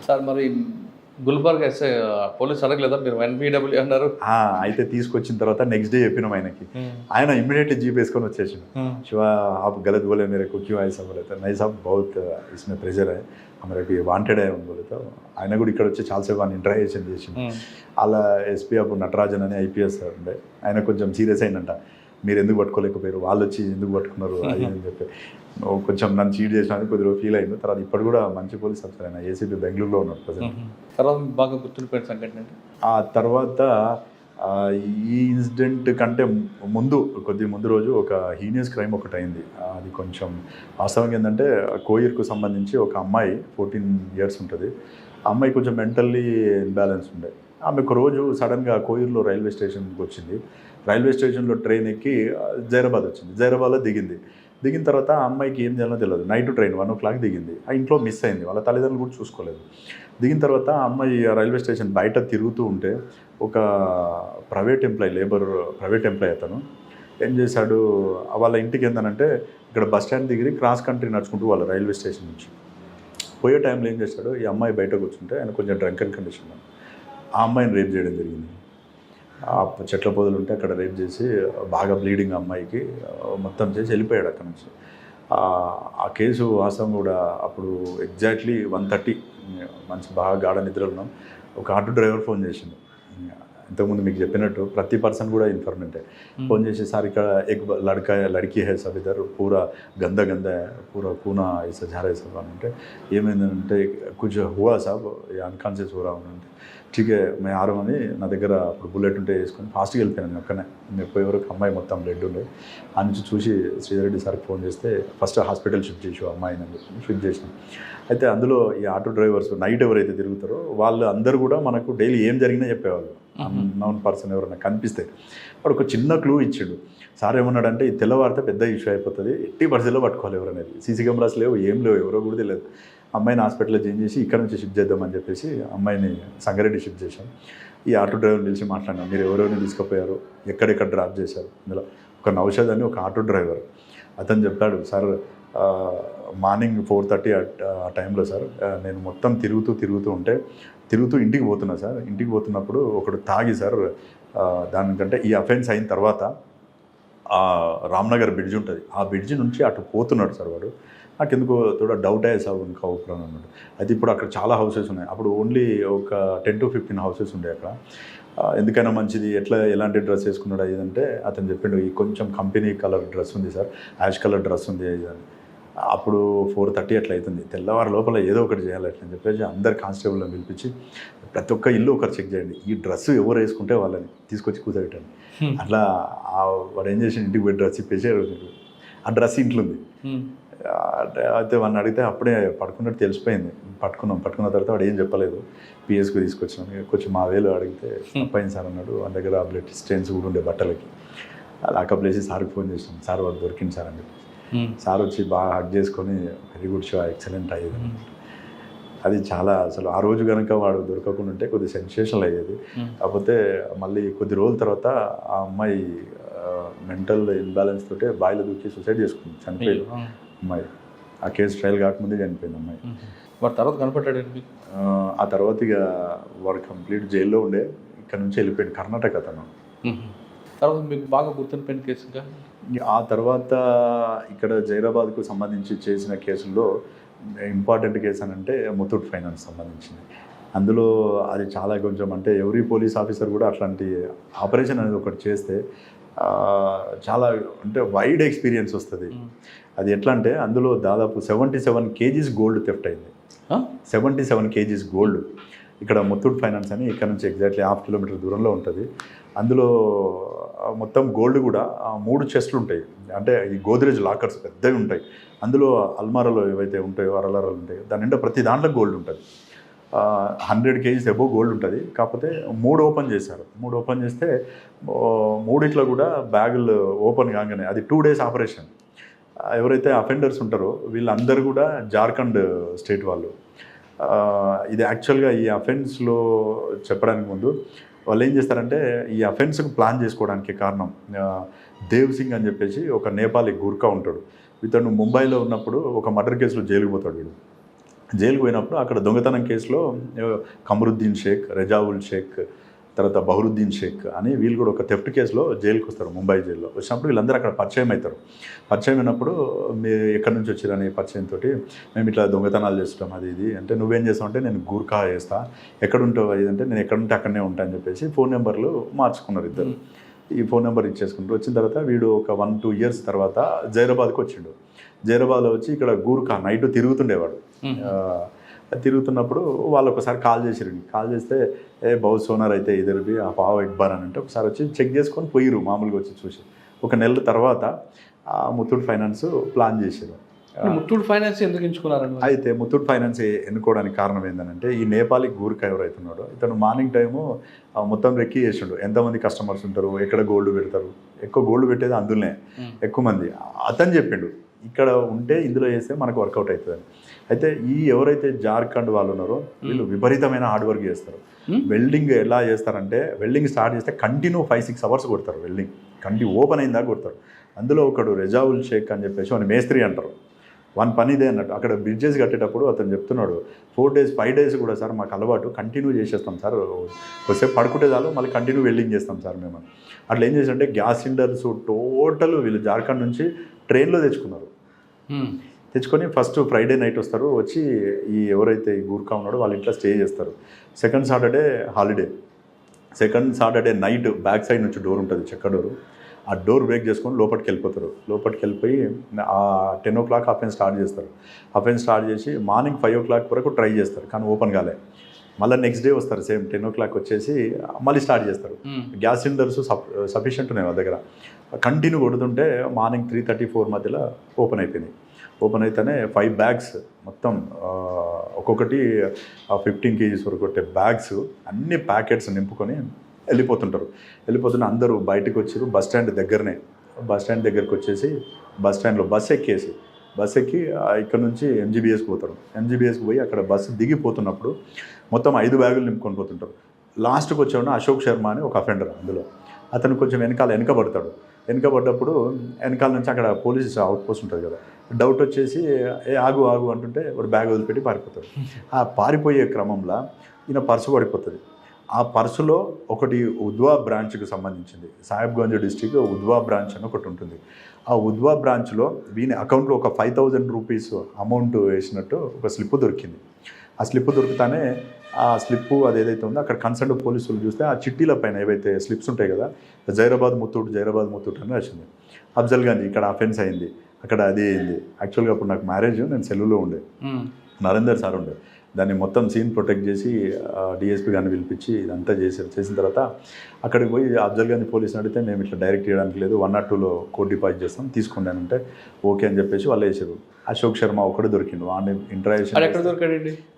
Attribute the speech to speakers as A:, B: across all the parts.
A: Sir మరి Gulbarg SI police అడగలేదా మీరు ఎన్బిడబ్ల్యూ అన్నారు?
B: అయితే తీసుకొచ్చిన తర్వాత నెక్స్ట్ డే చెప్పినాం ఆయనకి. ఆయన ఇమ్మీడియట్లీ జీప్ వేసుకొని వచ్చేసాడు. शिवा आप गलत बोले मेरे को क्यों ऐसा बोले तो नहीं साहब बहुत इसमें प्रेशर है मेरे को ये वांटेड है అని बोले तो ఆయన కూడా ఇక్కడ వచ్చి చాలాసేపు ఆయన ఇంటరాక్షన్ చేసిండు. అలా ఎస్పీ అప్పుడు నటరాజన్ అని ఐపీఎస్ ఉండే ఆయన కొంచెం సీరియస్ అయిందంట. మీరు ఎందుకు పట్టుకోలేకపోయారు, వాళ్ళు వచ్చి ఎందుకు పట్టుకున్నారు అది అని చెప్పి కొంచెం నన్ను చీట్ చేసినందుకు కొద్దిగా ఫీల్ అయింది. తర్వాత ఇప్పుడు కూడా మంచి పోలీస్ ఆఫీసర్ ఆయన ఏసీబీ బెంగళూరులో ఉన్నాడు ప్రజెంట్.
A: తర్వాత బాగా గుర్తుండిపోయిన సంఘటన ఏంటి?
B: ఆ తర్వాత ఈ ఇన్సిడెంట్ కంటే కొద్ది ముందు రోజు ఒక హీనియస్ క్రైమ్ ఒకటి అయింది. అది కొంచెం వాస్తవంగా ఏంటంటే కోయిర్కు సంబంధించి ఒక అమ్మాయి 14 years ఉంటుంది. ఆ అమ్మాయి కొంచెం మెంటల్లీ ఇన్బ్యాలెన్స్ ఉండే. ఆమె ఒక రోజు సడన్గా కోయిర్లో రైల్వే స్టేషన్కి వచ్చింది. రైల్వే స్టేషన్లో ట్రైన్ ఎక్కి జైరాబాద్ వచ్చింది. జైరాబాద్లో దిగిన తర్వాత ఆ అమ్మాయికి ఏం చేయాలో తెలియదు. నైట్ ట్రైన్ 1 o'clock దిగింది. ఆ ఇంట్లో మిస్ అయింది. వాళ్ళ తల్లిదండ్రులు కూడా చూసుకోలేదు. దిగిన తర్వాత ఆ అమ్మాయి రైల్వే స్టేషన్ బయట తిరుగుతూ ఉంటే ఒక ప్రైవేట్ ఎంప్లాయ్ అతను ఏం చేశాడు, వాళ్ళ ఇంటికి ఏందనంటే ఇక్కడ బస్ స్టాండ్ దగ్గర క్రాస్ కంట్రీ నడుచుకుంటూ వాళ్ళ రైల్వే స్టేషన్ నుంచి పోయే టైంలో ఏం చేశాడు, ఈ అమ్మాయి బయట కూర్చుంటే ఆయన కొంచెం డ్రంక్ అండ్ కండిషన్ ఆ అమ్మాయిని రేప్ చేయడం జరిగింది. ఆ చెట్ల పొదలు ఉంటే అక్కడ రేప్ చేసి బాగా బ్లీడింగ్ అమ్మాయికి మొత్తం చేసి వెళ్ళిపోయాడు అక్కడ నుంచి. ఆ కేసు వాస్తవం కూడా అప్పుడు ఎగ్జాక్ట్లీ 1:30 మంచి బాగా గాఢ నిద్రలో ఉన్నాం. ఒక ఆటో డ్రైవర్ ఫోన్ చేసిండు. ఇంతకుముందు మీకు చెప్పినట్టు ప్రతి పర్సన్ కూడా ఇన్ఫర్మేటే. ఫోన్ చేసి సార్ ఇక్కడ ఎక్ లड़की है सब इधर पूरा गंदा है पूरा खूना ऐसा जा रहा है सब అంటే ఏమైందంటే कुछ हुआ साहब अनकॉन्शियस हो रहा हूँ అంటే ठीक है मैं आ रहा हूँ అని నా దగ్గర అప్పుడు బుల్లెట్ ఉంటే వేసుకొని ఫాస్ట్గా వెళ్ళిపోయాను. అక్కడనే నేను పోయే వరకు అమ్మాయి మొత్తం బ్లడ్ ఉండే. ఆ నుంచి చూసి శ్రీధర్ రెడ్డి సార్కి ఫోన్ చేస్తే ఫస్ట్ హాస్పిటల్ షిఫ్ట్ చేసావు అమ్మాయిని అని చెప్పి షిఫ్ట్ చేసినాం. అయితే అందులో ఈ ఆటో డ్రైవర్స్ నైట్ ఎవరైతే తిరుగుతారో వాళ్ళు అందరూ కూడా మనకు డైలీ ఏం జరిగినా చెప్పేవాళ్ళు. అన్నోన్ పర్సన్ ఎవరైనా కనిపిస్తే వాడు ఒక చిన్న క్లూ ఇచ్చాడు. సార్ ఏమన్నాడంటే ఈ తెల్లవారితే పెద్ద ఇష్యూ అయిపోతుంది, ఎట్టి పరిస్థితిలో పట్టుకోవాలి ఎవరనేది. సీసీ కెమెరాస్ లేవు, ఏం లేవు, ఎవరో కూడా తెలియదు. అమ్మాయిని హాస్పిటల్లో చేంజ్ చేసి ఇక్కడ నుంచి షిఫ్ట్ చేద్దామని చెప్పేసి అమ్మాయిని సంగారెడ్డి షిఫ్ట్ చేశాం. ఈ ఆటో డ్రైవర్ని పిలిచి మాట్లాడినాం, మీరు ఎవరెవరిని తీసుకుపోయారు, ఎక్కడెక్కడ డ్రాప్ చేశారు. ఇందులో ఒక నౌషద్ అని ఒక ఆటో డ్రైవర్ అతను చెప్పాడు, సార్ మార్నింగ్ 4:30 ఆ టైంలో సార్ నేను మొత్తం తిరుగుతూ ఇంటికి పోతున్నా సార్. ఇంటికి పోతున్నప్పుడు ఒకడు తాగి సార్ దానికంటే ఈ అఫెన్స్ అయిన తర్వాత రామ్నగర్ బ్రిడ్జ్ ఉంటుంది, ఆ బ్రిడ్జ్ నుంచి అటు పోతున్నాడు సార్ వాడు. నాకు ఎందుకో తోడా డౌట్ అయ్యే సార్ ఇంకా ఊపిరాను అన్నాడు. అయితే ఇప్పుడు అక్కడ చాలా హౌసెస్ ఉన్నాయి. అప్పుడు ఓన్లీ ఒక 10 to 15 హౌసెస్ ఉండే అక్కడ. ఎందుకైనా మంచిది ఎలాంటి డ్రెస్ వేసుకున్నాడు అదంటే అతను చెప్పిండు, ఈ కొంచెం కంపెనీ కలర్ డ్రెస్ ఉంది సార్, యాష్ కలర్ డ్రెస్ ఉంది అని. అప్పుడు 4:30 అట్లా అవుతుంది. తెల్లవారు లోపల ఏదో ఒకటి చేయాలి అట్లని చెప్పేసి అందరు కానిస్టేబుల్ని పిలిపించి ప్రతి ఒక్క ఇల్లు ఒకరు చెక్ చేయండి, ఈ డ్రెస్ ఎవరు వేసుకుంటే వాళ్ళని తీసుకొచ్చి కూర్చోబెట్టండి. అట్లా వాడు ఏం చేసి ఇంటికి పోయి డ్రెస్ ఇప్పేసి ఆ డ్రెస్ ఇంట్లో ఉంది. అయితే వాడిని అడిగితే అప్పుడే పడుకున్నట్టు తెలిసిపోయింది. పట్టుకున్న తర్వాత వాడు ఏం చెప్పలేదు. పిఎస్కి తీసుకొచ్చినాం. కొంచెం మా వేలు అడిగితే తప్పైంది సార్ అన్నాడు. వాడి దగ్గర బ్లడ్ స్టెయిన్స్ కూడా ఉండే బట్టలకి. లాకప్ వేసి సార్కి ఫోన్ చేసినాం, సార్ వాడు దొరికింది సార్ అని చెప్పి. సార్ వచ్చి బాగా హక్ చేసుకొని వెరీ గుడ్ షో, ఎక్సలెంట్ అయ్యేది. అది చాలా అసలు ఆ రోజు కనుక వాడు దొరకకుండా ఉంటే కొద్ది సెన్సేషనల్ అయ్యేది. కాకపోతే మళ్ళీ కొద్ది రోజుల తర్వాత ఆ అమ్మాయి మెంటల్ ఇన్బ్యాలెన్స్ తోటే బాయిలో దూకి సూసైడ్ చేసుకుంది, చనిపోయింది అమ్మాయి. ఆ కేసు ట్రయల్ కాకముందే చనిపోయింది అమ్మాయి.
A: వాడు తర్వాత కనపడ్డాడు.
B: ఆ తర్వాత ఇక వాడు కంప్లీట్ జైల్లో ఉండే, ఇక్కడ నుంచి వెళ్ళిపోయాడు కర్ణాటక అతను.
A: తర్వాత మీకు బాగా గుర్తుండిపోయిన కేసుగా
B: ఆ తర్వాత ఇక్కడ జైరాబాద్కు సంబంధించి చేసిన కేసుల్లో ఇంపార్టెంట్ కేసు అని అంటే ముతూట్ ఫైనాన్స్ సంబంధించింది. అందులో అది చాలా కొంచెం అంటే ఎవరీ పోలీస్ ఆఫీసర్ కూడా అట్లాంటి ఆపరేషన్ అనేది ఒకటి చేస్తే చాలా వైడ్ ఎక్స్పీరియన్స్ వస్తుంది. అది ఎట్లా అంటే అందులో దాదాపు 77 kgs గోల్డ్ థెఫ్ట్ అయింది. 77 kgs గోల్డ్. ఇక్కడ ముత్తూట్ ఫైనాన్స్ అని ఇక్కడ నుంచి ఎగ్జాక్ట్లీ 1/2 kilometer దూరంలో ఉంటుంది. అందులో మొత్తం గోల్డ్ కూడా 3 చెస్ట్లు ఉంటాయి. అంటే ఈ గోద్రేజ్ లాకర్స్ పెద్దవి ఉంటాయి. అందులో అల్మారాలో ఏవైతే ఉంటాయో అరలారాలు ఉంటాయో దాని నిండా ప్రతి దాంట్లో గోల్డ్ ఉంటుంది. 100 kgs అబోవ్ గోల్డ్ ఉంటుంది. కాకపోతే 3 ఓపెన్ చేశారు. 3 ఓపెన్ చేస్తే 3 కూడా బ్యాగులు ఓపెన్ కాగానే అది 2 days ఆపరేషన్. ఎవరైతే అఫెండర్స్ ఉంటారో వీళ్ళందరూ కూడా జార్ఖండ్ స్టేట్ వాళ్ళు. ఇది యాక్చువల్గా ఈ అఫెన్స్లో చెప్పడానికి ముందు వాళ్ళు ఏం చేస్తారంటే ఈ అఫెన్స్కి ప్లాన్ చేసుకోవడానికి కారణం దేవ్ సింగ్ అని చెప్పేసి ఒక నేపాలీ గూర్ఖా ఉంటాడు. ఇతను ముంబైలో ఉన్నప్పుడు ఒక మర్డర్ కేసులో జైలుకి పోతాడు వీడు. జైలుకు పోయినప్పుడు అక్కడ దొంగతనం కేసులో కమరుద్దీన్ షేక్, రెజావుల్ షేక్, తర్వాత బహరుద్దీన్ షేక్ అని వీళ్ళు కూడా ఒక థెఫ్ట్ కేసులో జైలుకి వస్తారు, ముంబై జైల్లో. వచ్చినప్పుడు వీళ్ళందరూ అక్కడ పరిచయం అవుతారు. పరిచయం అయినప్పుడు మీరు ఎక్కడి నుంచి వచ్చారని పరిచయంతో మేము ఇట్లా దొంగతనాలు చేస్తాం అది ఇది అంటే, నువ్వేం చేస్తావు అంటే నేను గూర్ఖా చేస్తా, ఎక్కడుంటావు అది అంటే నేను ఎక్కడుంటే అక్కడనే ఉంటా అని చెప్పేసి ఫోన్ నెంబర్లు మార్చుకున్నారు ఇద్దరు. ఈ ఫోన్ నెంబర్ ఇచ్చేసుకుంటారు. వచ్చిన తర్వాత వీడు ఒక 1-2 ఇయర్స్ తర్వాత జైరాబాద్కి వచ్చిండు. జైరాబాద్లో వచ్చి ఇక్కడ గూర్ఖా నైట్ తిరుగుతుండేవాడు. తిరుగుతున్నప్పుడు వాళ్ళు ఒకసారి కాల్ చేసిరు. కాల్ చేస్తే బహు సోనార్ అయితే ఇద్దరివి ఆ పావు ఇక్బార్ అని అంటే ఒకసారి వచ్చి చెక్ చేసుకొని పోయిరు. మామూలుగా వచ్చి చూసి 1 నెల తర్వాత ముత్తూట్ ఫైనాన్స్ ప్లాన్ చేశారు.
A: ముత్తూట్ ఫైనాన్స్ ఎందుకు ఎంచుకున్నారండి?
B: అయితే ముత్తూట్ ఫైనాన్స్ ఎన్నుకోవడానికి కారణం ఏంటంటే ఈ నేపాలీ గూర్ఖా ఎవరైతున్నాడో ఇతను మార్నింగ్ టైము మొత్తం రెక్కి చేసిండు. ఎంతమంది కస్టమర్స్ ఉంటారు, ఎక్కడ గోల్డ్ పెడతారు, ఎక్కువ గోల్డ్ పెట్టేది అందులోనే ఎక్కువ మంది. అతను చెప్పిండు ఇక్కడ ఉంటే ఇందులో చేస్తే మనకు వర్కౌట్ అవుతుందని. అయితే ఈ ఎవరైతే జార్ఖండ్ వాళ్ళు ఉన్నారో వీళ్ళు విపరీతమైన హార్డ్ వర్క్ చేస్తారు. వెల్డింగ్ ఎలా చేస్తారంటే వెల్డింగ్ స్టార్ట్ చేస్తే కంటిన్యూ 5-6 అవర్స్ కొడతారు. వెల్డింగ్ కంటిన్యూ ఓపెన్ అయిందా కొడతారు. అందులో ఒకడు రెజావుల్ షేక్ అని చెప్పేసి వాడిని మేస్త్రి అంటారు. వన్ పని ఇదే అన్నట్టు. అక్కడ బ్రిడ్జెస్ కట్టేటప్పుడు అతను చెప్తున్నాడు 4 days 5 days కూడా సార్ మాకు అలవాటు కంటిన్యూ చేసేస్తాం సార్, కొద్దిసేపు పడుకుంటే చాలు మళ్ళీ కంటిన్యూ వెల్డింగ్ చేస్తాం సార్ మేము. అట్లా ఏం చేశారంటే గ్యాస్ సిలిండర్స్ టోటల్ వీళ్ళు జార్ఖండ్ నుంచి ట్రైన్లో తెచ్చుకున్నారు. తెచ్చుకొని ఫస్ట్ ఫ్రైడే నైట్ వస్తారు. వచ్చి ఈ ఎవరైతే ఈ గూర్ఖా ఉన్నాడో వాళ్ళ ఇంట్లో స్టే చేస్తారు. Second Saturday holiday. Second Saturday night back side నుంచి డోర్ ఉంటుంది, చెక్క డోరు. ఆ డోర్ బ్రేక్ చేసుకొని లోపలికి వెళ్ళిపోతారు. లోపలికి వెళ్ళిపోయి 10 o'clock అఫెన్స్ స్టార్ట్ చేస్తారు. అఫెన్స్ స్టార్ట్ చేసి మార్నింగ్ 5 o'clock వరకు ట్రై చేస్తారు కానీ ఓపెన్ కాలే. మళ్ళీ నెక్స్ట్ డే వస్తారు సేమ్ 10 o'clock వచ్చేసి మళ్ళీ స్టార్ట్ చేస్తారు. గ్యాస్ సిలిండర్స్ సఫిషియెంట్ ఉన్నాయి వాళ్ళ దగ్గర. కంటిన్యూ కొడుతుంటే మార్నింగ్ 3:30-4 మధ్యలో ఓపెన్ అయిపోయినాయి. ఓపెన్ అయితేనే 5 bags మొత్తం ఒక్కొక్కటి 15 kgs వరకు కొట్టే బ్యాగ్స్ అన్ని ప్యాకెట్స్ నింపుకొని వెళ్ళిపోతుంటారు. వెళ్ళిపోతున్న అందరూ బయటకు వచ్చారు. బస్ స్టాండ్ దగ్గరనే. బస్ స్టాండ్ దగ్గరికి వచ్చేసి బస్ స్టాండ్లో బస్ ఎక్కి ఇక్కడ నుంచి ఎంజీబీఎస్కి పోతారు. ఎంజీబీఎస్కి పోయి అక్కడ బస్సు దిగిపోతున్నప్పుడు మొత్తం 5 బ్యాగులు నింపుకొని పోతుంటారు. లాస్ట్కి వచ్చేవాడు అశోక్ శర్మ అని ఒక అఫెండర్. అందులో అతను కొంచెం వెనకబడతాడు. వెనకబడ్డప్పుడు వెనకాల నుంచి అక్కడ పోలీస్ అవుట్ పోస్ట్ ఉంటుంది కదా, డౌట్ వచ్చేసి ఆగు అంటుంటే వాడు బ్యాగ్ వదిలిపెట్టి పారిపోతాడు. ఆ పారిపోయే క్రమంలో ఈయన పర్సు పడిపోతుంది. ఆ పర్సులో ఒకటి ఉద్వా బ్రాంచ్కి సంబంధించింది. సాహెబ్గంజ్ డిస్టిక్ ఉద్వా బ్రాంచ్ అని ఒకటి ఉంటుంది. ఆ ఉద్వా బ్రాంచ్లో వీని అకౌంట్లో ఒక 5,000 రూపీస్ అమౌంట్ వేసినట్టు ఒక స్లిప్ దొరికింది. ఆ స్లిప్ దొరుకుతానే ఆ స్లిప్పు అది ఏదైతే ఉందో అక్కడ కన్సర్న్ పోలీసులు చూస్తే ఆ చిట్టీల పైన ఏవైతే స్లిప్స్ ఉంటాయి కదా, జైరాబాద్ ముత్తూట్ అని వచ్చింది. అఫ్జల్గంజ్ ఇక్కడ అఫెన్స్ అయింది, అక్కడ అది అయింది. యాక్చువల్గా అప్పుడు నాకు మ్యారేజ్, నేను సెలవులో ఉండే, నరేందర్ సార్ ఉండే. దాన్ని మొత్తం సీన్ ప్రొటెక్ట్ చేసి డిఎస్పీ గారిని పిలిపించి ఇదంతా చేసిన తర్వాత అక్కడికి పోయి అఫ్జల్గంజ్ పోలీసుని అడిగితే మేము ఇట్లా డైరెక్ట్ చేయడానికి లేదు, 102లో కోడ్ డిపాజిట్ చేస్తాం తీసుకున్నానంటే ఓకే అని చెప్పేసి వాళ్ళు వేసారు. అశోక్ శర్మ ఒకటి దొరికిండు. వాడిని ఇంటరాక్షన్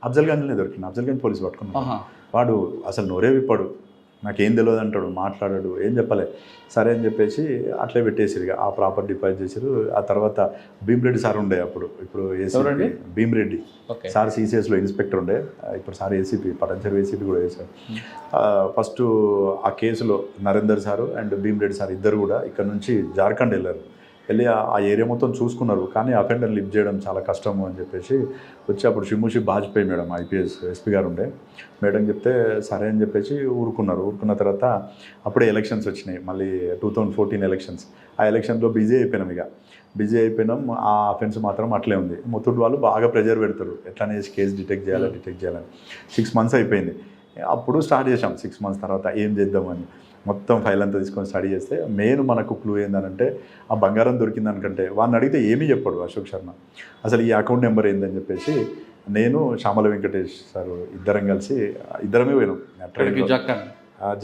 B: అఫ్జల్గంజ్లోనే దొరికింది. అఫ్జల్గంజ్ పోలీసు పట్టుకున్నాడు. వాడు అసలు నోరే విప్పాడు, నాకేం తెలియదు అంటాడు, మాట్లాడాడు, ఏం చెప్పలే. సరే అని చెప్పేసి అట్లే పెట్టేసిరు. ఆ ప్రాపర్ డిపాజిట్ చేసారు. ఆ తర్వాత భీమ్రెడ్డి సార్ ఉండే అప్పుడు, ఇప్పుడు ఏసీపీ భీమ్రెడ్డి సార్ సిసిఎస్లో ఇన్స్పెక్టర్ ఉండే, ఇప్పుడు సార్ ఏసీపీ పటంచెరు ఏసీపీ కూడా వేశారు. ఫస్ట్ ఆ కేసులో Narender sir and Bhim Reddy sir ఇద్దరు కూడా ఇక్కడ నుంచి జార్ఖండ్ వెళ్ళి ఆ ఏరియా మొత్తం చూసుకున్నారు. కానీ అఫెండర్ లిఫ్ట్ చేయడం చాలా కష్టము అని చెప్పేసి వచ్చి అప్పుడు షిముషి బాజ్పేయి మేడం ఐపీఎస్ ఎస్పీ గారు ఉండే, మేడం చెప్తే సరే అని చెప్పేసి ఊరుకున్న తర్వాత అప్పుడే ఎలక్షన్స్ వచ్చినాయి, మళ్ళీ 2014 ఎలక్షన్స్. ఆ ఎలక్షన్లో బిజీ అయిపోయినాం. ఆ అఫెన్స్ మాత్రం అట్లే ఉంది. ముత్తూట్ వాళ్ళు బాగా ప్రెజర్ పెడతారు, ఎట్లానే కేసు డిటెక్ట్ చేయాలని. 6 months అయిపోయింది. అప్పుడు స్టార్ట్ చేసాం 6 months తర్వాత ఏం చేద్దామని. మొత్తం ఫైల్ అంతా తీసుకొని స్టడీ చేస్తే మెయిన్ మనకు క్లూ ఏంటంటే ఆ బంగారం దొరికిందనుకంటే వాడిని అడిగితే ఏమీ చెప్పాడు అశోక్ శర్మ. అసలు ఈ అకౌంట్ నెంబర్ ఏందని చెప్పేసి నేను శ్యామల వెంకటేష్ సార్ ఇద్దరమే పోయినాం.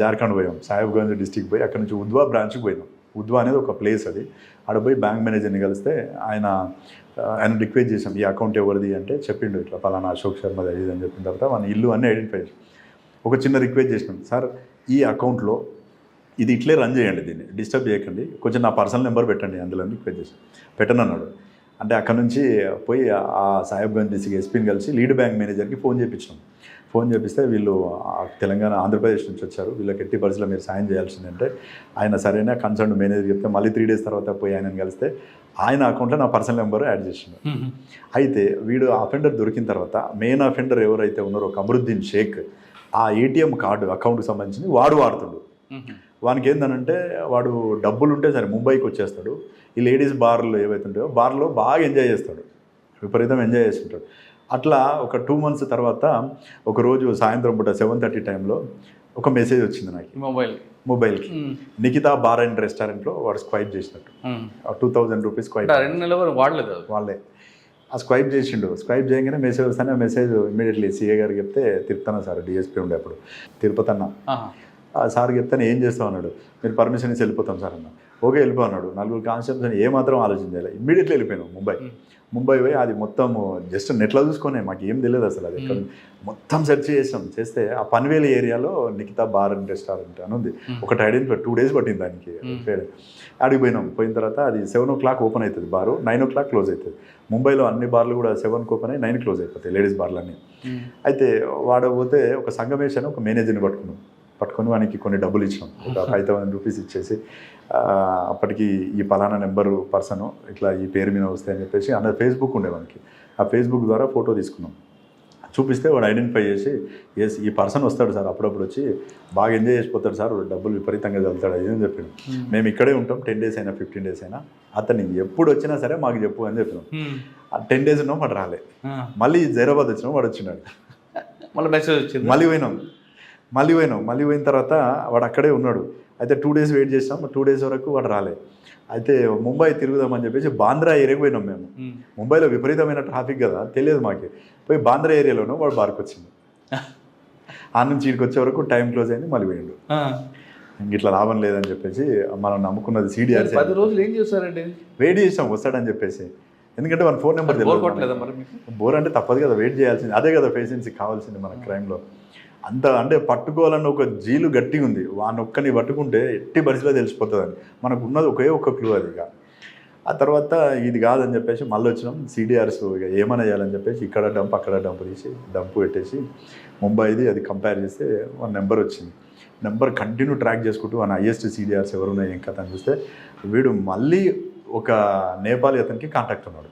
B: జార్ఖండ్ పోయాం, సాహెబ్గంజ్ డిస్టిక్ పోయి అక్కడ నుంచి ఉద్వా బ్రాంచ్కి పోయినాం. ఉద్వా అనేది ఒక ప్లేస్ అది. ఆడ పోయి బ్యాంక్ మేనేజర్ని కలిస్తే ఆయన రిక్వెస్ట్ చేసాం ఈ అకౌంట్ ఎవరిది అంటే చెప్పిండు ఇట్లా పలానా అశోక్ శర్మ అది అని చెప్పిన తర్వాత మన ఇల్లు అన్నీ ఐడెంటిఫై చేసాం. ఒక చిన్న రిక్వెస్ట్ చేసినాం, సార్ ఈ అకౌంట్లో ఇది ఇట్లే రన్ చేయండి, దీన్ని డిస్టర్బ్ చేయకండి, కొంచెం నా పర్సనల్ నెంబర్ పెట్టండి అందులో రిక్వెస్ట్ చేసి పెట్టనన్నాడు. అంటే అక్కడ నుంచి పోయి ఆ సాహెబ్గంజ్ డిస్ట్రిక్ట్ ఎస్పీని కలిసి లీడ్ బ్యాంక్ మేనేజర్కి ఫోన్ ఫోన్ చేపిస్తే వీళ్ళు తెలంగాణ ఆంధ్రప్రదేశ్ నుంచి వచ్చారు, వీళ్ళకి ఎట్టి పరిస్థితుల్లో మీరు సాయం చేయాల్సిందంటే ఆయన సరైన కన్సర్న్ మేనేజర్ చెప్తే మళ్ళీ 3 days తర్వాత పోయి ఆయనను కలిస్తే ఆయన అకౌంట్లో నా పర్సనల్ నెంబర్ యాడ్ చేసిండు. అయితే వీడు అఫెండర్ దొరికిన తర్వాత మెయిన్ అఫెండర్ ఎవరైతే ఉన్నారో కమరుద్దీన్ షేక్ ఆ ఏటీఎం కార్డు అకౌంట్కి సంబంధించి వాడు వాడుతుండు. వానికి ఏంటంటే వాడు డబ్బులు ఉంటే సరే ముంబైకి వచ్చేస్తాడు, ఈ లేడీస్ బార్లు ఏవైతే ఉంటాయో బార్లో బాగా ఎంజాయ్ చేస్తాడు, విపరీతం ఎంజాయ్ చేస్తుంటాడు. అట్లా ఒక 2 months తర్వాత ఒకరోజు సాయంత్రం పూట 7:30 టైంలో ఒక మెసేజ్ వచ్చింది నాకు మొబైల్కి, నిఖితా బార్ అండ్ రెస్టారెంట్లో వాడు స్క్వైప్ చేసినట్టు 2000 రూపీస్ స్క్వైప్.
A: 2 నెలలు వాడలేదు
B: వాళ్ళే ఆ స్క్వైప్ చేసిండు. స్క్వైప్ చేయగానే మెసేజ్ వస్తానే మెసేజ్ ఇమీడియట్లీ సీఏ గారికి చెప్తే తిరుపతన్న సార్ డిఎస్పీ ఉండే అప్పుడు తిరుపతి అన్న సార్ చెప్తాను ఏం చేస్తాం అన్నాడు. మీరు పర్మిషన్ ఇచ్చి వెళ్ళిపోతాం సార్ అన్న. ఓకే వెళ్ళిపో అన్నాడు. 4 కానిస్టేబుల్స్ అని ఏమాత్రం ఆలోచించాలి. ఇమ్మీడియట్లీ వెళ్ళిపోయాను ముంబై పోయి అది మొత్తం జస్ట్ నెట్లో చూసుకునే మాకు ఏం తెలియదు అసలు అది ఎక్కడ మొత్తం సెర్చ్ చేసాం. చేస్తే ఆ పన్వేలి ఏరియాలో నిఖితా బార్ అండ్ రెస్టారెంట్ అని ఉంది. ఒకటి ఐడెంటిఫై 2 days పట్టింది దానికి పేరు. అడిగి పోయిన తర్వాత అది 7 o'clock ఓపెన్ అవుతుంది బారు, 9 o'clock క్లోజ్ అవుతుంది. ముంబైలో అన్ని బార్లు కూడా 7కి ఓపెన్ అయ్యి 9 క్లోజ్ అయిపోతాయి లేడీస్ బార్లు అన్నీ. అయితే వాడపోతే ఒక సంగమేష్ అని ఒక మేనేజర్ని పట్టుకొని వానికి కొన్ని డబ్బులు ఇచ్చినాం, ఒక 5,000 రూపీస్ ఇచ్చేసి అప్పటికి ఈ పలానా నెంబరు పర్సన్ ఇట్లా ఈ పేరు మీద వస్తాయని చెప్పేసి అన్నది ఫేస్బుక్ ఉండే వానికి. ఆ ఫేస్బుక్ ద్వారా ఫోటో తీసుకున్నాం, చూపిస్తే వాడు ఐడెంటిఫై చేసి ఎస్ ఈ పర్సన్ వస్తాడు సార్, అప్పుడప్పుడు వచ్చి బాగా ఎంజాయ్ చేసిపోతాడు సార్, డబ్బులు విపరీతంగా చదువుతాడు అది అని చెప్పాడు. మేము ఇక్కడే ఉంటాం 10 days అయినా 15 days అయినా, అతన్ని ఎప్పుడు వచ్చినా సరే మాకు చెప్పు అని చెప్పినాం. 10 days ఉన్నాం వాడు రాలే. మళ్ళీ హైదరాబాద్ వచ్చినాం వాడు వచ్చినాడు.
A: మళ్ళీ మెసేజ్ వచ్చింది.
B: మళ్ళీ పోయిన తర్వాత వాడు అక్కడే ఉన్నాడు. అయితే 2 days వెయిట్ చేసినాం, 2 days వరకు వాడు రాలే. అయితే ముంబై తిరుగుదామని చెప్పేసి బాంద్రా ఏరియాకి పోయినాం మేము. ముంబైలో విపరీతమైన ట్రాఫిక్ కదా, తెలియదు మాకు. పోయి బాంద్రా ఏరియాలోనూ వాడు బార్కి వచ్చింది. ఆ నుంచి ఇక్కడికి వచ్చే వరకు టైం క్లోజ్ అయింది, మళ్ళీ పోయిండు. ఇట్లా లాభం లేదని చెప్పేసి మనం నమ్ముకున్నది CDR.
A: 10 రోజులు ఏం చేస్తారండి?
B: వెయిట్ చేసాం వస్తాడని చెప్పేసి. ఎందుకంటే మన ఫోన్ నెంబర్ తెలియదు. బోర్ అంటే తప్పదు కదా, వెయిట్ చేయాల్సింది. అదే కదా పేషెన్సీ కావాల్సింది మన క్రైమ్లో. అంత అంటే పట్టుకోవాలన్న ఒక జీలు గట్టిగా ఉంది. వాడిని ఒక్కని పట్టుకుంటే ఎట్టి పరిస్థితిలో తెలిసిపోతుందని మనకు ఉన్నది ఒక్క క్లూ అది. ఇక ఆ తర్వాత ఇది కాదని చెప్పేసి మళ్ళీ వచ్చినాం. CDRs ఇక ఏమైనా చేయాలని చెప్పేసి ఇక్కడ డంప్ అక్కడ డంప్ తీసి డంప్ పెట్టేసి ముంబైది అది కంపేర్ చేస్తే మన నెంబర్ వచ్చింది. నెంబర్ కంటిన్యూ ట్రాక్ చేసుకుంటూ మన హైయెస్ట్ CDRs ఎవరున్నాయి ఏం కథ అని చూస్తే వీడు మళ్ళీ ఒక నేపాలీ అతనికి కాంటాక్ట్ ఉన్నాడు.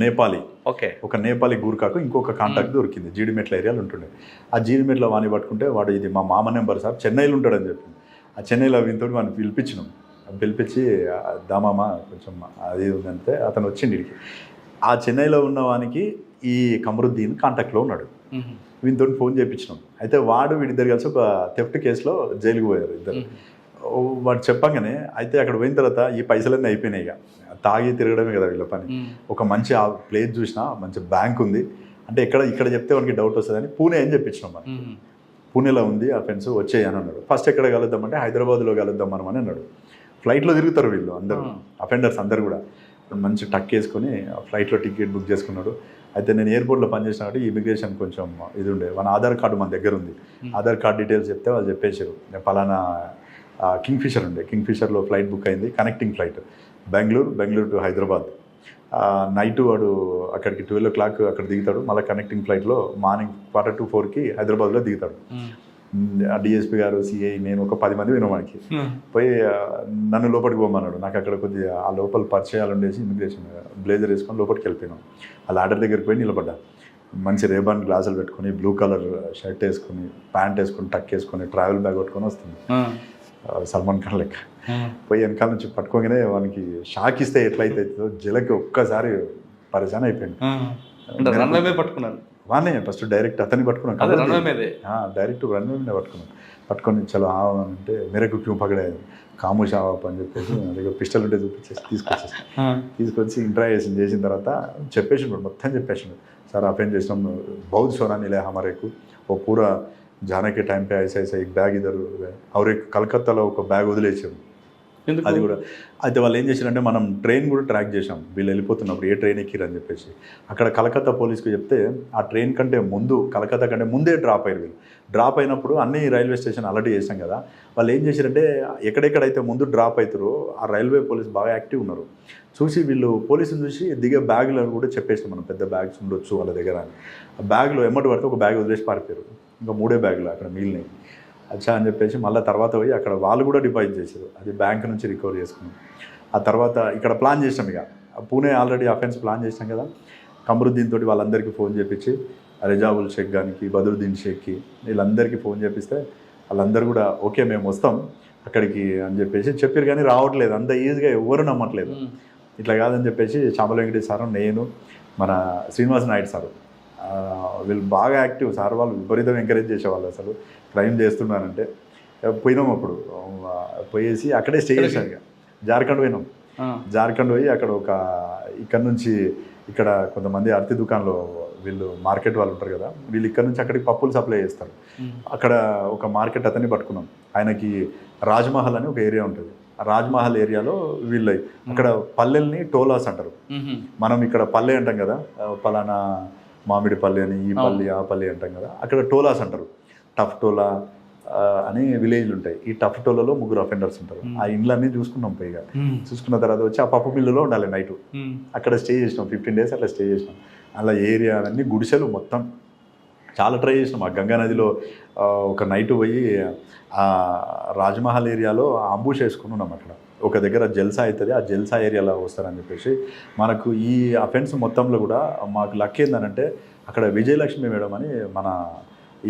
B: నేపాలీ
A: ఓకే.
B: ఒక నేపాలీ గూర్ఖాకు ఇంకొక కాంటాక్ట్ దొరికింది. జీడిమెట్ల ఏరియాలో ఉంటుండే. ఆ జీడిమెట్ల వాణి పట్టుకుంటే వాడు ఇది మా మామ నెంబర్ సార్, చెన్నైలో ఉంటాడని చెప్పింది. ఆ చెన్నైలో వీనితో వాడిని పిలిపించి దామామ కొంచెం అది ఉందంటే అతను వచ్చింది ఇడికి. ఆ చెన్నైలో ఉన్న వానికి ఈ కమరుద్దీన్ కాంటాక్ట్లో ఉన్నాడు. వీనితో ఫోన్ చేయించినాం. అయితే వాడు వీడిద్దరు కలిసి ఒక థెఫ్ట్ కేసులో జైలుకి పోయారు ఇద్దరు. వాడు చెప్పగానే అయితే అక్కడ పోయిన తర్వాత ఈ పైసలన్నీ అయిపోయినాయి. ఇక తాగి తిరగడమే కదా వీళ్ళ పని. ఒక మంచి ఆ ప్లేస్ చూసినా మంచి బ్యాంక్ ఉంది అంటే ఇక్కడ చెప్తే వానికి డౌట్ వస్తుందని పూణే అని చెప్పించినాం. మనం పూణేలో ఉంది ఆ ఫ్రెండ్స్ వచ్చేయని అన్నాడు. ఫస్ట్ ఎక్కడ కలుద్దామంటే హైదరాబాద్లో కలుద్దాం మనం అని అన్నాడు. ఫ్లైట్లో తిరుగుతారు వీళ్ళు అందరూ, అఫెండర్స్ అందరు కూడా. మంచి టక్ వేసుకొని ఫ్లైట్లో టికెట్ బుక్ చేసుకున్నాడు. అయితే నేను ఎయిర్పోర్ట్లో పనిచేసిన కాబట్టి ఇమిగ్రేషన్ కొంచెం ఇది ఉండే, మన ఆధార్ కార్డు మన దగ్గర ఉంది. ఆధార్ కార్డు డీటెయిల్స్ చెప్తే వాళ్ళు చెప్పేశారు నేను పలానా కింగ్ఫిషర్ ఉండే, కింగ్ఫిషర్లో ఫ్లైట్ బుక్ అయింది, connecting flight Bengaluru to Hyderabad. Night వాడు అక్కడికి 12 o'clock అక్కడ దిగుతాడు. మళ్ళీ కనెక్టింగ్ ఫ్లైట్లో మార్నింగ్ 4:45 హైదరాబాద్లో దిగుతాడు. డిఎస్పీ గారు, సిఐ, నేను ఒక 10 మంది వినవానికి పోయి నన్ను లోపలికి పోమన్నాడు. నాకు అక్కడ కొద్దిగా ఆ లోపల పరిచయాలు ఉండేసి ఇమిగ్రేషన్ బ్లేజర్ వేసుకొని లోపలికి వెళ్ళిపోయినాం. ఆ లాడర్ దగ్గరికి పోయి నిలబడ్డా. మంచి రేబాన్ గ్లాసులు పెట్టుకొని, బ్లూ కలర్ షర్ట్ వేసుకొని, ప్యాంట్ వేసుకొని, టక్ వేసుకొని, ట్రావెల్ బ్యాగ్ పట్టుకొని వస్తుంది సల్మాన్ ఖాన్ లెక్క. పోయి వెనకాల నుంచి పట్టుకోగానే వానికి షాక్ ఇస్తే ఎట్లయితే జలకి ఒక్కసారి పరిశాన్ అయిపోయింది.
A: పట్టుకున్నాను
B: వానే ఫస్ట్ డైరెక్ట్ అతన్ని పట్టుకున్నాను, డైరెక్ట్ రన్వే మీద పట్టుకొని చలో అంటే మేరకు క్యూ పగడే కాముష్ ఆవాప్ అని చెప్పేసి దగ్గర పిస్టల్ ఉంటే చూపించేసి తీసుకొచ్చి ఇంట్రాగేషన్ చేసిన తర్వాత చెప్పేసిండు, మొత్తం చెప్పేసిండు. సార్ అఫెండ్ చేసినాం, బౌద్ధ సోనా మిలే హమారే को वो पूरा जाने के टाइम पे ऐसा एक बैग इधर और एक कलकत्ताలో ఒక బ్యాగ్ వదిలేసారు.
A: ఎందుకు?
B: అది కూడా అయితే వాళ్ళు ఏం చేశారంటే మనం ట్రైన్ కూడా ట్రాక్ చేసాం, వీళ్ళు వెళ్ళిపోతున్నప్పుడు ఏ ట్రైన్ ఎక్కిరని చెప్పేసి. అక్కడ కలకత్తా పోలీస్కి చెప్తే ఆ ట్రైన్ కంటే ముందు, కలకత్తా కంటే ముందే డ్రాప్ అయ్యారు వీళ్ళు. డ్రాప్ అయినప్పుడు అన్ని రైల్వే స్టేషన్ అలర్ట్ చేసాం కదా, వాళ్ళు ఏం చేశారంటే ఎక్కడెక్కడైతే ముందు డ్రాప్ అవుతారో ఆ రైల్వే పోలీస్ బాగా యాక్టివ్ ఉన్నారు. చూసి వీళ్ళు పోలీసులు చూసి దిగే బ్యాగులు కూడా చెప్పేసాం మనం, పెద్ద బ్యాగ్స్ ఉండొచ్చు వాళ్ళ దగ్గర అని. ఆ బ్యాగ్లో ఎమ్మటి పడితే ఒక బ్యాగ్ వదిలేసి పారిపోయారు, ఇంకా 3 బ్యాగులు అక్కడ మిగిలినాయి. అచ్చా అని చెప్పేసి మళ్ళీ తర్వాత పోయి అక్కడ వాళ్ళు కూడా డిపాజిట్ చేశారు, అది బ్యాంక్ నుంచి రికవర్ చేసుకున్నాం. ఆ తర్వాత ఇక్కడ ప్లాన్ చేసినాం, ఇక పూణే ఆల్రెడీ అఫెన్స్ ప్లాన్ చేసినాం కదా, కమరుద్దీన్ తోటి వాళ్ళందరికీ ఫోన్ చేపించి, రెజావుల్ షేక్ గానికి, బదరుద్దీన్ షేక్కి, వీళ్ళందరికీ ఫోన్ చేపిస్తే వాళ్ళందరూ కూడా ఓకే మేము వస్తాం అక్కడికి అని చెప్పేసి చెప్పారు. కానీ రావట్లేదు, అంత ఈజీగా ఎవరు నమ్మట్లేదు. ఇట్లా కాదని చెప్పేసి చామల వెంకటేష్ సారు, నేను, మన శ్రీనివాస్ నాయుడు సారు, వీళ్ళు బాగా యాక్టివ్ సార్. వాళ్ళు విపరీతం ఎంకరేజ్ చేసేవాళ్ళు, అసలు క్రైమ్ చేస్తున్నానంటే. పోయినాం అప్పుడు, పోయేసి అక్కడే స్టే చేశాం. ఇక జార్ఖండ్ పోయినాం. జార్ఖండ్ పోయి అక్కడ ఇక్కడ నుంచి ఇక్కడ కొంతమంది అరటి దుకాణంలో వీళ్ళు మార్కెట్ వాళ్ళు ఉంటారు కదా, వీళ్ళు ఇక్కడ నుంచి అక్కడికి పప్పులు సప్లై చేస్తారు. అక్కడ ఒక మార్కెట్ అతన్ని పట్టుకున్నాం. ఆయనకి రాజ్మహల్ అని ఒక ఏరియా ఉంటుంది, ఆ రాజ్మహల్ ఏరియాలో వీళ్ళు అక్కడ పల్లెల్ని టోలాస్ అంటారు. మనం ఇక్కడ పల్లె అంటాం కదా, పలానా మామిడి పల్లె అని, ఈ పల్లి ఆ పల్లి అంటాం కదా, అక్కడ టోలాస్ అంటారు. టఫ్ టోలా అని విలేజ్లు ఉంటాయి. ఈ టఫ్ టోలలో 3 అఫెండర్స్ ఉంటారు. ఆ ఇండ్లన్నీ చూసుకున్నాం. పైగా చూసుకున్న తర్వాత వచ్చి ఆ పప్పు మిల్లులో ఉండాలి నైట్. అక్కడ స్టే చేసినాం, 15 days అట్లా స్టే చేసినాం. అలా ఏరియా అన్నీ గుడిసెలు మొత్తం చాలా ట్రై చేసినాం. ఆ గంగా నదిలో ఒక నైట్ పోయి ఆ రాజ్మహల్ ఏరియాలో అంబుష్ వేసుకుని ఉన్నాం. అక్కడ ఒక దగ్గర జల్సా అవుతుంది, ఆ జల్సా ఏరియాలో వస్తారని చెప్పేసి. మనకు ఈ అఫెన్స్ మొత్తంలో కూడా మాకు లక్ ఏందనంటే, అక్కడ విజయలక్ష్మి మేడం అని మన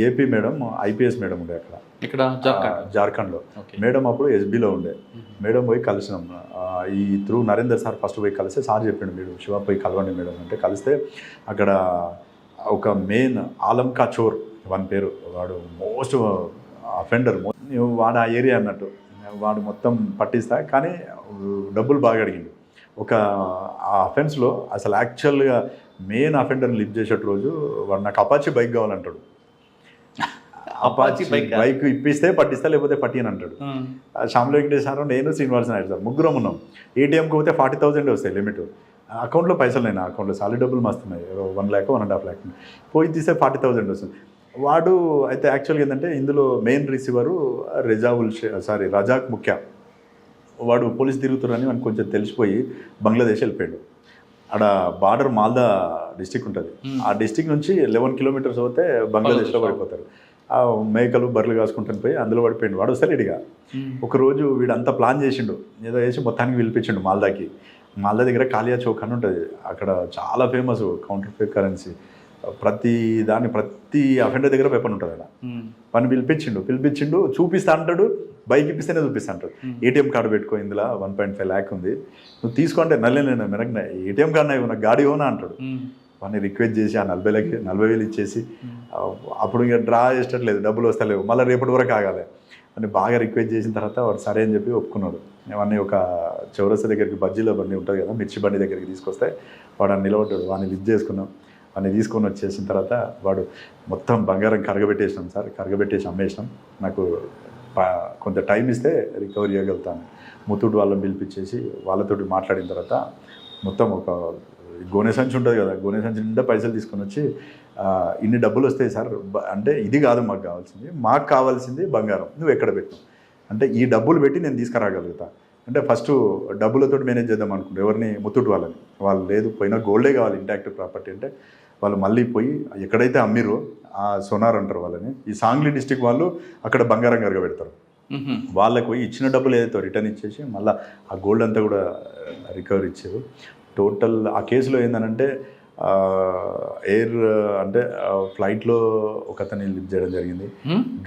B: ఏపీ మేడం, ఐపీఎస్ మేడం ఉండే అక్కడ,
A: ఇక్కడ
B: జార్ఖండ్లో. మేడం అప్పుడు ఎస్బీలో ఉండే. మేడం పోయి కలిసినాం. ఈ త్రూ నరేందర్ సార్ ఫస్ట్ పోయి కలిస్తే సార్ చెప్పిండు, మీరు శివ పోయి కలవండి మేడం అంటే. కలిస్తే అక్కడ ఒక మెయిన్ ఆలం కాచోర్ వాని పేరు, వాడు మోస్ట్ అఫెండర్, వాడు ఆ ఏరియా అన్నట్టు. వాడు మొత్తం పట్టిస్తా, కానీ డబ్బులు బాగా అడిగిండు. ఆ అఫెన్స్లో అసలు యాక్చువల్గా మెయిన్ అఫెండర్ని లిఫ్ట్ చేసేట రోజు వాడు నాకు అపాచీ బైక్ కావాలంటాడు. అపాచీ బైక్ ఇప్పిస్తే పట్టిస్తా, లేకపోతే పట్టియని అంటాడు. శ్యామల వెంకటేష్ సార్, నేను, శ్రీనివాస్ నాయుడు సార్, ముగ్గురం ఉన్నాం. ఏటీఎంకి పోతే 40,000 వస్తాయి లిమిట్. అకౌంట్లో పైసలు లేని, అకౌంట్లో సాలిడ్ డబ్బులు మస్తున్నాయి, 1 lakh 1.5 lakh. పోయి తీస్తే 40,000 వస్తుంది. వాడు అయితే యాక్చువల్గా ఏంటంటే ఇందులో మెయిన్ రిసీవరు రజాక్ ముఖ్య. వాడు పోలీస్ తిరుగుతున్నారని మనకు కొంచెం తెలిసిపోయి బంగ్లాదేశ్ వెళ్ళిపోయాడు. ఆడ బార్డర్ మాల్దా డిస్టిక్ ఉంటుంది, ఆ డిస్టిక్ నుంచి 11 kilometers పోతే బంగ్లాదేశ్లో పడిపోతారు. ఆ మేకలు బర్రెలు కాసుకుంటాను పోయి అందులో పడిపోయిండు. వాడు వస్తలేడిగా. ఒకరోజు వీడంతా ప్లాన్ చేసిండు, ఏదో వేసి మొత్తానికి పిలిపించిండు మాల్దాకి. మాల్దా దగ్గర కాలియా చౌక్ అని ఉంటుంది, అక్కడ చాలా ఫేమస్ కౌంటర్ ఫేక్ కరెన్సీ. ప్రతి అఫెండర్ దగ్గర వెపన్ ఉంటుంది అక్కడ. వాడిని పిలిపించిండు, చూపిస్తా అంటాడు, బైక్ ఇప్పిస్తేనే చూపిస్తా అంటాడు. ఏటీఎం కార్డు పెట్టుకో, ఇందులో 1.5 lakh ఉంది, నువ్వు తీసుకుంటే నల్లేనా మెరగ ఏటీఎం కార్డు నాకు గాడి ఓనా అంటాడు. వాడిని రిక్వెస్ట్ చేసి ఆ 40,000 ఇచ్చేసి, అప్పుడు ఇంకా డ్రా చేసేటట్లేదు, డబ్బులు వస్తలేవు, మళ్ళీ రేపటి వరకు ఆగాలి అని బాగా రిక్వెస్ట్ చేసిన తర్వాత వాడు సరే అని చెప్పి ఒప్పుకున్నాడు. వాడిని ఒక చౌరస్తా దగ్గరికి, బజ్జీల బండి ఉంటుంది కదా, మిర్చి బండి దగ్గరికి తీసుకొస్తే వాడు నిలబడ్డాడు. వాడిని లిఫ్ట్ చేసుకున్నాం. వాడిని తీసుకొని వచ్చేసిన తర్వాత వాడు మొత్తం బంగారం కరగబెట్టేసినాం సార్, కరగబెట్టేసి అమ్మేసినాం. నాకు కొంత టైం ఇస్తే రికవరీ చేయగలుగుతాను. ముత్తూట్ వాళ్ళని పిలిపించేసి వాళ్ళతోటి మాట్లాడిన తర్వాత మొత్తం ఒక గోనె సంచి ఉంటుంది కదా, గోనె సంచి నిండా పైసలు తీసుకొని వచ్చి, ఇన్ని డబ్బులు వస్తాయి సార్ అంటే, ఇది కాదు మాకు కావాల్సింది బంగారం, నువ్వు ఎక్కడ పెట్టు అంటే, ఈ డబ్బులు పెట్టి నేను తీసుకురాగలుగుతా అంటే. ఫస్ట్ డబ్బులతో మేనేజ్ చేద్దాం అనుకుంటే ఎవరిని, ముత్తూట్ వాళ్ళని. వాళ్ళు లేదు, పోయినా గోల్డే కావాలి, ఇంటాక్ట్ ప్రాపర్టీ అంటే. వాళ్ళు మళ్ళీ పోయి ఎక్కడైతే అమ్మిరో ఆ సోనార్ అంటారు వాళ్ళని, ఈ సాంగ్లీ డిస్టిక్ వాళ్ళు అక్కడ బంగారం కరగబెడతారు. వాళ్ళకి పోయి ఇచ్చిన డబ్బులు ఏదైతే రిటర్న్ ఇచ్చేసి మళ్ళీ ఆ గోల్డ్ అంతా కూడా రికవరీ ఇచ్చారు. టోటల్ ఆ కేసులో ఏంటంటే, ఫ్లైట్లో ఒక అతన్ని లిఫ్ట్ చేయడం జరిగింది,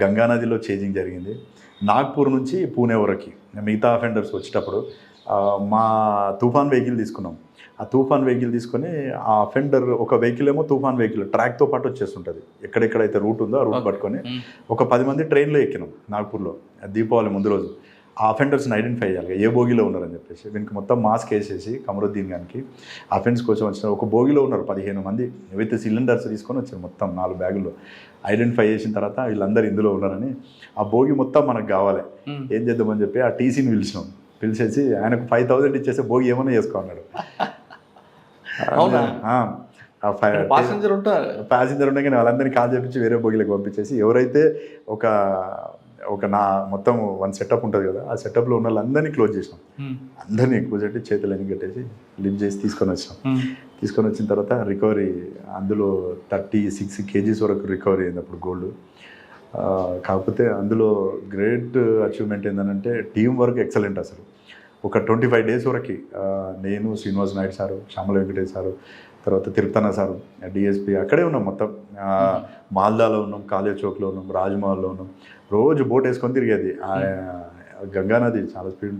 B: గంగానదిలో చేజింగ్ జరిగింది, నాగ్పూర్ నుంచి పూణే వరకు. మిగతా అఫెండర్స్ వచ్చేటప్పుడు మా తుఫాన్ వెహికల్ తీసుకున్నాం. ఆ తుఫాన్ వెహికల్ తీసుకొని ఆ అఫెండర్, ఒక వెహికల్ ఏమో తుఫాన్ వెహికల్ ట్రాక్తో పాటు వచ్చేస్తుంటుంది, ఎక్కడెక్కడైతే రూట్ ఉందో ఆ రూట్ పట్టుకొని ఒక 10 మంది ట్రైన్లో ఎక్కినాం నాగ్పూర్లో, దీపావళి ముందు రోజు. ఆ అఫెండర్స్ని ఐడెంటిఫై చేయాలి, ఏ బోగిలో ఉన్నారని చెప్పేసి. దీనికి మొత్తం మాస్క్ వేసేసి కమరుద్దీన్ గారికి అఫెన్స్ కోసం వచ్చిన ఒక బోగిలో ఉన్నారు 15 మంది విత్ సిలిండర్స్ తీసుకొని వచ్చారు, మొత్తం 4 బ్యాగుల్లో. ఐడెంటిఫై చేసిన తర్వాత వీళ్ళందరూ ఇందులో ఉన్నారని, ఆ బోగి మొత్తం మనకు కావాలి, ఏం చేద్దామని చెప్పి ఆ టీసీని పిలిచినాం. పిలిచేసి ఆయనకు 5,000 ఇచ్చేసి భోగి ఏమన్నా చేసుకో అన్నాడు.
A: అవునా? పాసెంజర్
B: ప్యాసింజర్ ఉండగానే వాళ్ళందరినీ కాల్ చేపించి వేరే భోగిలకు పంపించేసి ఎవరైతే ఒక నా మొత్తం 1 సెటప్ ఉంటుంది కదా, ఆ సెటప్లో ఉన్న వాళ్ళందరినీ క్లోజ్ చేసినాం. అందరినీ కూర్చోబెట్టి చేతులన్నీ కట్టేసి లిఫ్ట్ చేసి తీసుకొని వచ్చిన తర్వాత రికవరీ అందులో 36 kgs వరకు రికవరీ అయింది అప్పుడు గోల్డ్. కాకపోతే అందులో గ్రేట్ అచీవ్మెంట్ ఏంటంటే టీం వర్క్ ఎక్సలెంట్. అసలు ఒక 25 days వరకు నేను, శ్రీనివాస్ నాయుడు సారు, శ్యామల వెంకటేష్ సారు, తర్వాత తిరుపతన్న సారు, డిఎస్పీ అక్కడే ఉన్నాం. మొత్తం మాల్దాలో ఉన్నాం, కాలేజ్ చౌక్లో ఉన్నాం, రాజ్మహల్లో ఉన్నాం. రోజు బోట్ వేసుకొని తిరిగేది. గంగానది చాలా స్పీడ్